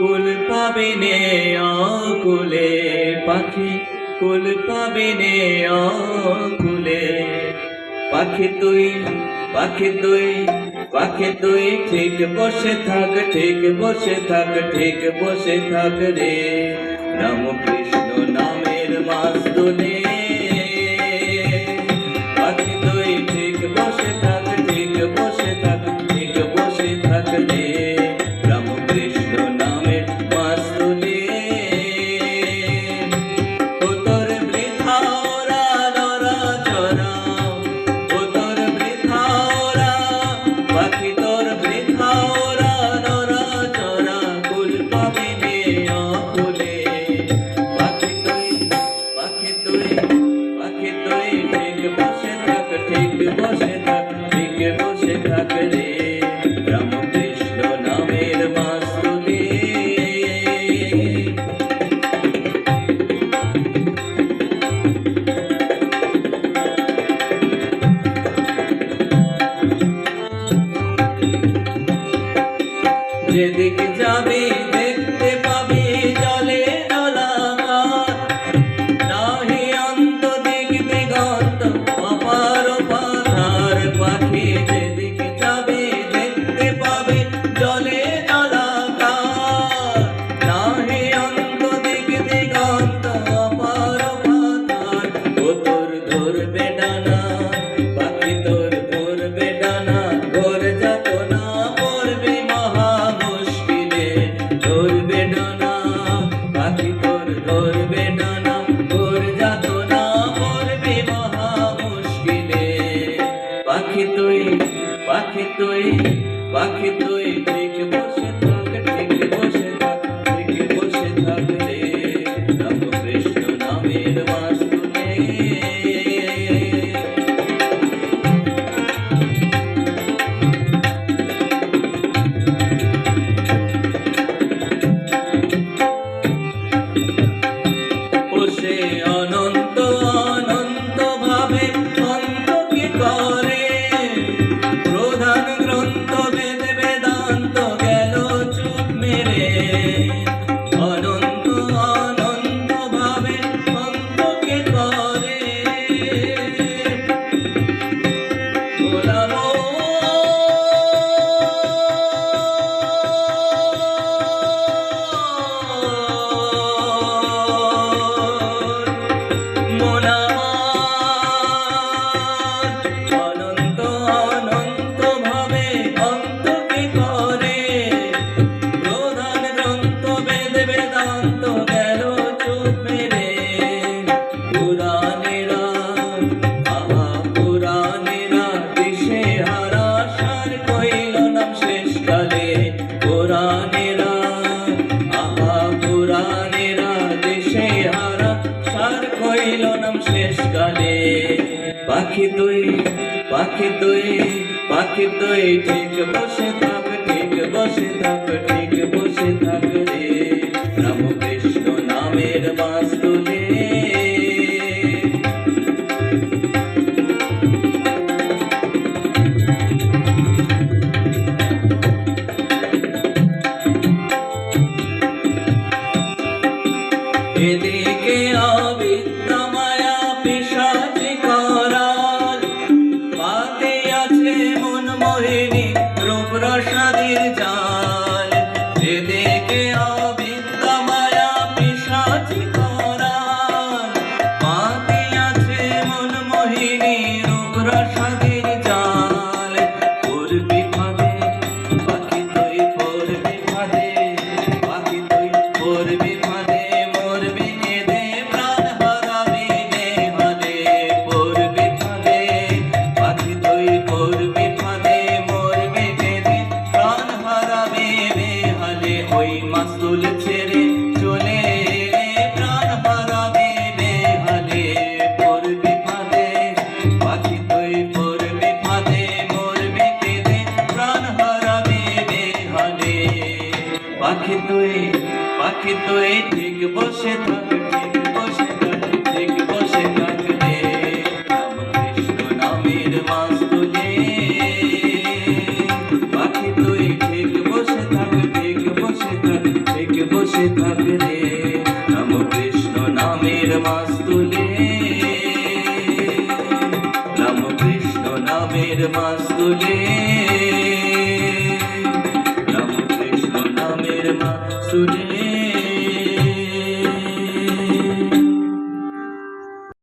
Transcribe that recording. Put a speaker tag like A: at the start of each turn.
A: কুল পাবে নে আকুলে পাখি, কুল পাবে নে আকুলে। পাখি তুই, পাখি তুই, পাখি তুই ঠিক বসে থাক, ঠিক বসে থাক, ঠিক বসে থাক রে। রামকৃষ্ণ নামের মাস্তুলে পাখি তুই ঠিক বসে থাক, ঠিক বসে থাক, ঠিক বসে থাক রে। রামকৃষ্ণ নামের মাস্তুলে ও তোর বৃথা ওরা নরা চরা, ও তোর বৃথা ওরা পাখি, তোর বৃথা ওরা নরা চরা। কুল পাবে নে আকুলে পাখি তুই, পাখি তুই, পাখি তুই ঠিক বসে থাক, ঠিক বসে থাক, ঠিক বসে থাক রে। রামকৃষ্ণ নামের মাস্তুলে যেদিকে যাবি দেখতে পাবি জলে জলাকার, নাহি অন্ত দিক দিগন্ত অপার পাথার। পাখি যেদিকে যাবি দেখতে পাবি জলে জলাকার, নাহি অন্ত দিক দিগন্ত অপার পাথার। ও তোর ধরবে ডানা পাখি, তোর ধরবে ডানা, ঘোর যাতনা পড়বে মহা মুশকিলে। ধরবে ডানা পাখি, তোর ধরবে ডানা, ঘোর যাতনা পড়বে মহা মুশকিলে। পাখি তুই, পাখি তুই, পাখি তুই ঠিক বসে থাক, ঠিক বসে থাক, ঠিক বসে থাক রে। রামকৃষ্ণ নামের মাস্তুলে বসে অনন্ত অনন্ত ভাবে অন্ত কি করে। প্রধান গ্রন্থ বেদ বেদান্ত গেল চুপ মেরে। অনন্ত অনন্ত ভাবে অন্ত কি করে। গোলামো অনন্ত অনন্ত ভাবে অন্ত কি করে। প্রধান গ্রন্থ বেদ বেদান্ত গেল চুপ মেরে। পুরাণেরা আহা পুরাণেরা দিশে হারা সার কইল নাম শেষকালে। পুরাণেরা আহা পুরাণেরা দিশে হারা সার কইল নাম শেষকালে। পাখি তুই, পাখি তুই, পাখি তুই ঠিক বসে থাক, ঠিক বসে থাক, ঠিক বসে থাক রে। রামকৃষ্ণ নামের মাস্তুলে এদিকে অবিদ্যা মায়া পিশাচি করাল, পাতে আছে মন মোহিনী রূপ রসাদির জাল। এদিকে অবিদ্যা মায়া পিশাচি করাল, পাতে আছে মন মোহিনী রূপ রসাদির জাল। পড়বি ফাঁদে পাখি তুই, পড়বি ফাঁদে পাখি তুই, পড়বি ফাঁদে মরবি কেঁদে, প্রাণ হারাবি নেহালে। পড়বি ফাঁদে পাখি তুই, পড়বি ফাঁদে মরবি কেঁদে, প্রাণ হারাবি নেহালে। ওই মাস্তুল ছেড়ে চলে এলে প্রাণ হারাবি নেহালে। পড়বি ফাঁদে পাখি তুই, পড়বি ফাঁদে মরবি কেঁদে, প্রাণ হারাবি নেহালে। পাখি তুই, পাখি তুই ঠিক বসে থাক, ঠিক বসে থাক, ঠিক বসে থাক রে। রামকৃষ্ণ নামের মাস্তুলে পাখি তুই ঠিক বসে থাক, ঠিক বসে থাক, ঠিক বসে থাক রে রাম কৃষ্ণ নামের মাস্তুলে রাম কৃষ্ণ নামের মাস্তুলে রাম কৃষ্ণ নামের মাস্তুলে